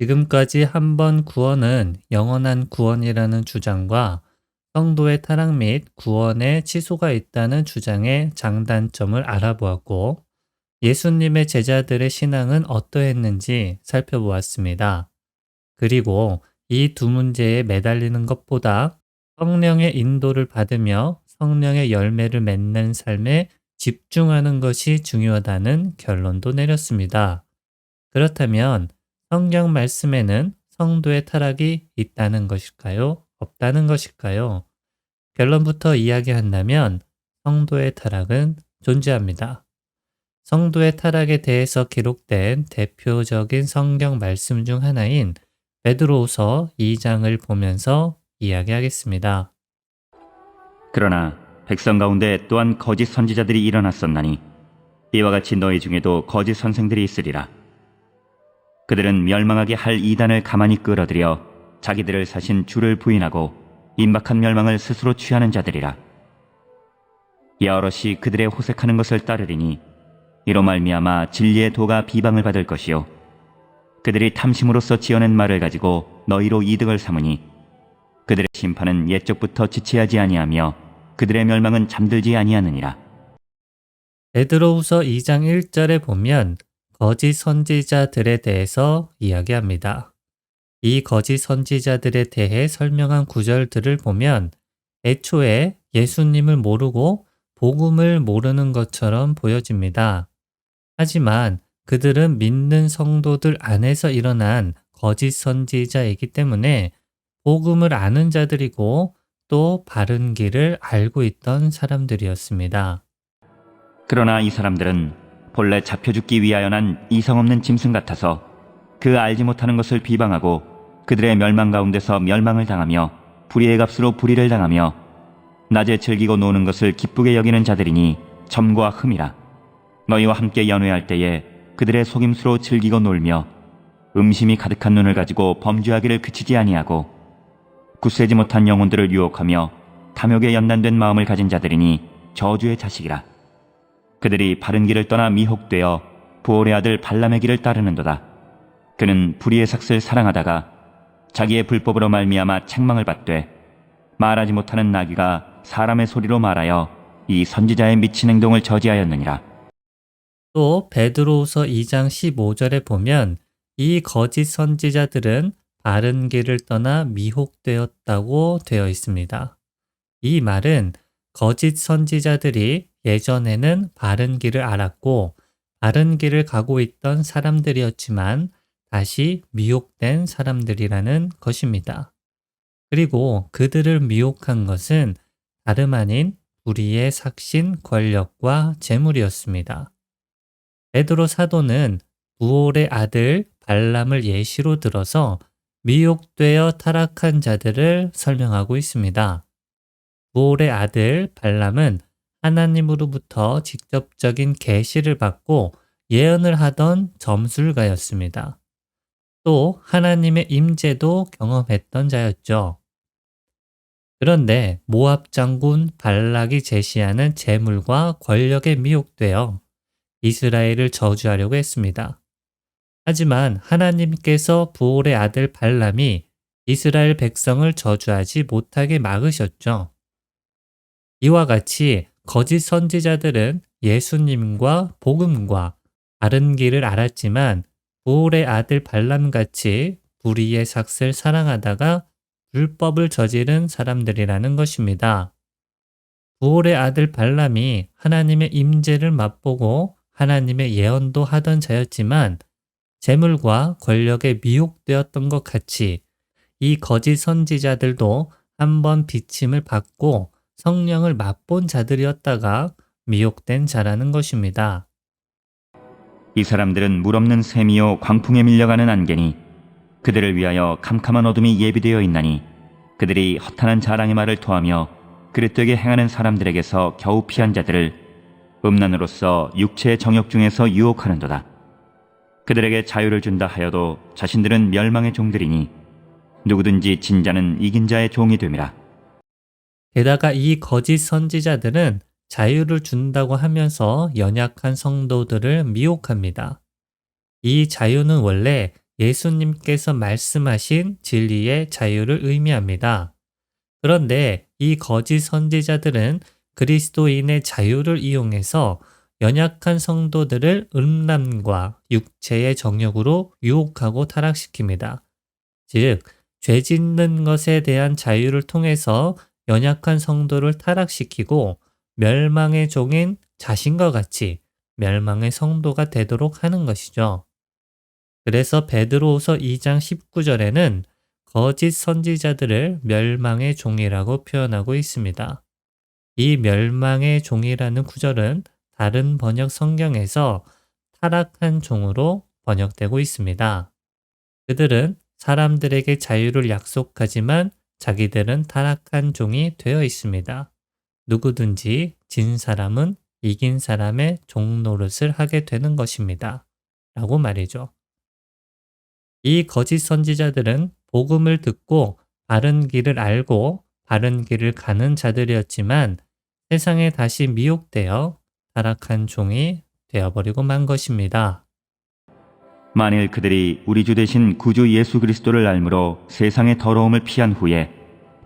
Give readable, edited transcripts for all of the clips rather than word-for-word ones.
지금까지 한 번 구원은 영원한 구원이라는 주장과 성도의 타락 및 구원의 취소가 있다는 주장의 장단점을 알아보았고, 예수님의 제자들의 신앙은 어떠했는지 살펴보았습니다. 그리고 이 두 문제에 매달리는 것보다 성령의 인도를 받으며 성령의 열매를 맺는 삶에 집중하는 것이 중요하다는 결론도 내렸습니다. 그렇다면 성경 말씀에는 성도의 타락이 있다는 것일까요? 없다는 것일까요? 결론부터 이야기한다면 성도의 타락은 존재합니다. 성도의 타락에 대해서 기록된 대표적인 성경 말씀 중 하나인 베드로후서 2장을 보면서 이야기하겠습니다. 그러나 백성 가운데 또한 거짓 선지자들이 일어났었나니 이와 같이 너희 중에도 거짓 선생들이 있으리라. 그들은 멸망하게 할 이단을 가만히 끌어들여 자기들을 사신 주를 부인하고 임박한 멸망을 스스로 취하는 자들이라. 여럿이 그들의 호색하는 것을 따르리니 이로 말미암아 진리의 도가 비방을 받을 것이요 그들이 탐심으로써 지어낸 말을 가지고 너희로 이득을 삼으니 그들의 심판은 옛적부터 지체하지 아니하며 그들의 멸망은 잠들지 아니하느니라. 베드로후서 2장 1절에 보면 거짓 선지자들에 대해서 이야기합니다. 이 거짓 선지자들에 대해 설명한 구절들을 보면 애초에 예수님을 모르고 복음을 모르는 것처럼 보여집니다. 하지만 그들은 믿는 성도들 안에서 일어난 거짓 선지자이기 때문에 복음을 아는 자들이고 또 바른 길을 알고 있던 사람들이었습니다. 그러나 이 사람들은 본래 잡혀 죽기 위하여 난 이성 없는 짐승 같아서 그 알지 못하는 것을 비방하고 그들의 멸망 가운데서 멸망을 당하며 불의의 값으로 불의를 당하며 낮에 즐기고 노는 것을 기쁘게 여기는 자들이니 점과 흠이라. 너희와 함께 연회할 때에 그들의 속임수로 즐기고 놀며 음심이 가득한 눈을 가지고 범죄하기를 그치지 아니하고 굳세지 못한 영혼들을 유혹하며 탐욕에 연단된 마음을 가진 자들이니 저주의 자식이라. 그들이 바른 길을 떠나 미혹되어 부올의 아들 발람의 길을 따르는도다. 그는 불의의 삭슬 사랑하다가 자기의 불법으로 말미암아 책망을 받되 말하지 못하는 나귀가 사람의 소리로 말하여 이 선지자의 미친 행동을 저지하였느니라. 또 베드로후서 2장 15절에 보면 이 거짓 선지자들은 바른 길을 떠나 미혹되었다고 되어 있습니다. 이 말은 거짓 선지자들이 예전에는 바른 길을 알았고 바른 길을 가고 있던 사람들이었지만 다시 미혹된 사람들이라는 것입니다. 그리고 그들을 미혹한 것은 다름 아닌 불의의 삭신 권력과 재물이었습니다. 베드로 사도는 부올의 아들 발람을 예시로 들어서 미혹되어 타락한 자들을 설명하고 있습니다. 부올의 아들 발람은 하나님으로부터 직접적인 계시를 받고 예언을 하던 점술가였습니다. 또 하나님의 임재도 경험했던 자였죠. 그런데 모압 장군 발락이 제시하는 재물과 권력에 미혹되어 이스라엘을 저주하려고 했습니다. 하지만 하나님께서 부올의 아들 발람이 이스라엘 백성을 저주하지 못하게 막으셨죠. 이와 같이 거짓 선지자들은 예수님과 복음과 바른 길을 알았지만 부올의 아들 발람같이 불의의 삭슬 사랑하다가 불법을 저지른 사람들이라는 것입니다. 부올의 아들 발람이 하나님의 임재를 맛보고 하나님의 예언도 하던 자였지만 재물과 권력에 미혹되었던 것 같이 이 거짓 선지자들도 한번 비침을 받고 성령을 맛본 자들이었다가 미혹된 자라는 것입니다. 이 사람들은 물 없는 샘이요 광풍에 밀려가는 안개니 그들을 위하여 캄캄한 어둠이 예비되어 있나니 그들이 허탄한 자랑의 말을 토하며 그릇되게 행하는 사람들에게서 겨우 피한 자들을 음란으로서 육체의 정욕 중에서 유혹하는도다. 그들에게 자유를 준다 하여도 자신들은 멸망의 종들이니 누구든지 진 자는 이긴 자의 종이 됨이라. 게다가 이 거짓 선지자들은 자유를 준다고 하면서 연약한 성도들을 미혹합니다. 이 자유는 원래 예수님께서 말씀하신 진리의 자유를 의미합니다. 그런데 이 거짓 선지자들은 그리스도인의 자유를 이용해서 연약한 성도들을 음란과 육체의 정욕으로 유혹하고 타락시킵니다. 즉, 죄 짓는 것에 대한 자유를 통해서 연약한 성도를 타락시키고 멸망의 종인 자신과 같이 멸망의 성도가 되도록 하는 것이죠. 그래서 베드로후서 2장 19절에는 거짓 선지자들을 멸망의 종이라고 표현하고 있습니다. 이 멸망의 종이라는 구절은 다른 번역 성경에서 타락한 종으로 번역되고 있습니다. 그들은 사람들에게 자유를 약속하지만 자기들은 타락한 종이 되어 있습니다. 누구든지 진 사람은 이긴 사람의 종 노릇을 하게 되는 것입니다. 라고 말이죠. 이 거짓 선지자들은 복음을 듣고 바른 길을 알고 바른 길을 가는 자들이었지만 세상에 다시 미혹되어 타락한 종이 되어버리고 만 것입니다. 만일 그들이 우리 주 되신 구주 예수 그리스도를 알므로 세상의 더러움을 피한 후에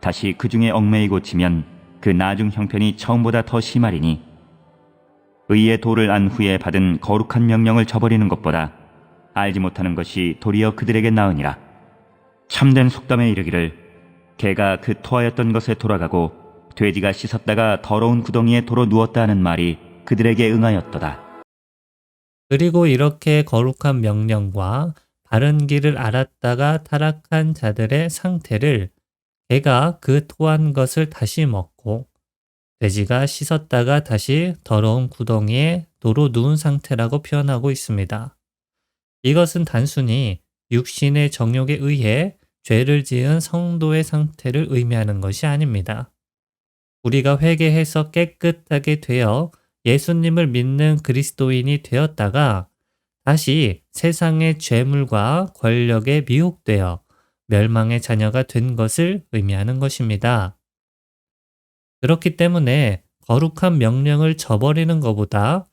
다시 그 중에 얽매이고 치면 그 나중 형편이 처음보다 더 심하리니 의의 도를 안 후에 받은 거룩한 명령을 저버리는 것보다 알지 못하는 것이 도리어 그들에게 나으니라. 참된 속담에 이르기를 개가 그 토하였던 것에 돌아가고 돼지가 씻었다가 더러운 구덩이에 도로 누웠다 하는 말이 그들에게 응하였도다. 그리고 이렇게 거룩한 명령과 바른 길을 알았다가 타락한 자들의 상태를 개가 그 토한 것을 다시 먹고 돼지가 씻었다가 다시 더러운 구덩이에 도로 누운 상태라고 표현하고 있습니다. 이것은 단순히 육신의 정욕에 의해 죄를 지은 성도의 상태를 의미하는 것이 아닙니다. 우리가 회개해서 깨끗하게 되어 예수님을 믿는 그리스도인이 되었다가 다시 세상의 죄물과 권력에 미혹되어 멸망의 자녀가 된 것을 의미하는 것입니다. 그렇기 때문에 거룩한 명령을 저버리는 것보다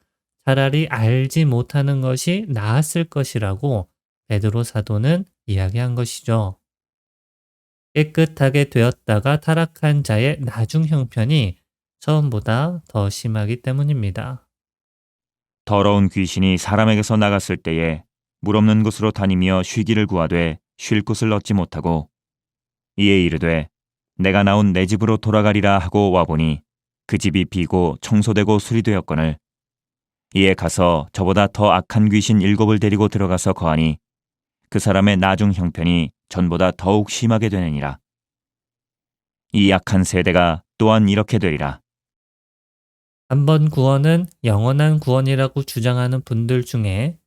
차라리 알지 못하는 것이 나았을 것이라고 베드로 사도는 이야기한 것이죠. 깨끗하게 되었다가 타락한 자의 나중 형편이 처음보다 더 심하기 때문입니다. 더러운 귀신이 사람에게서 나갔을 때에 물 없는 곳으로 다니며 쉬기를 구하되 쉴 곳을 얻지 못하고 이에 이르되 내가 나온 내 집으로 돌아가리라 하고 와보니 그 집이 비고 청소되고 수리되었거늘 이에 가서 저보다 더 악한 귀신 7을 데리고 들어가서 거하니 그 사람의 나중 형편이 전보다 더욱 심하게 되느니라. 이 악한 세대가 또한 이렇게 되리라. 한 번 구원은 영원한 구원이라고 주장하는 분들 중에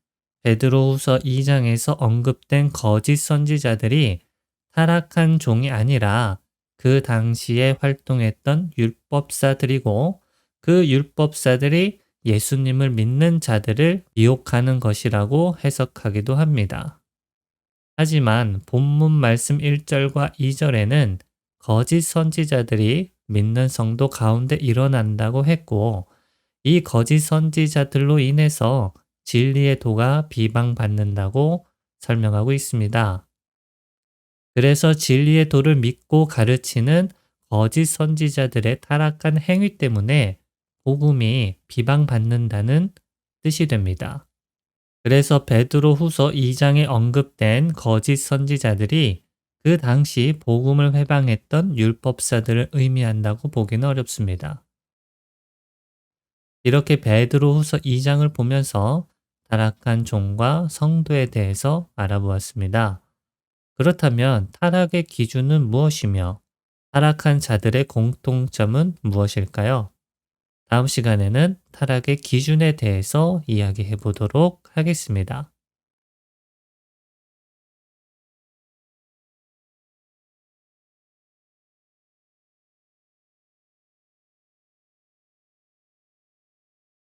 베드로후서 2장에서 언급된 거짓 선지자들이 타락한 종이 아니라 그 당시에 활동했던 율법사들이고 그 율법사들이 예수님을 믿는 자들을 미혹하는 것이라고 해석하기도 합니다. 하지만 본문 말씀 1절과 2절에는 거짓 선지자들이 믿는 성도 가운데 일어난다고 했고 이 거짓 선지자들로 인해서 진리의 도가 비방받는다고 설명하고 있습니다. 그래서 진리의 도를 믿고 가르치는 거짓 선지자들의 타락한 행위 때문에 복음이 비방받는다는 뜻이 됩니다. 그래서 베드로 후서 2장에 언급된 거짓 선지자들이 그 당시 복음을 회방했던 율법사들을 의미한다고 보기는 어렵습니다. 이렇게 베드로 후서 2장을 보면서 타락한 종과 성도에 대해서 알아보았습니다. 그렇다면 타락의 기준은 무엇이며 타락한 자들의 공통점은 무엇일까요? 다음 시간에는 타락의 기준에 대해서 이야기해 보도록 하겠습니다.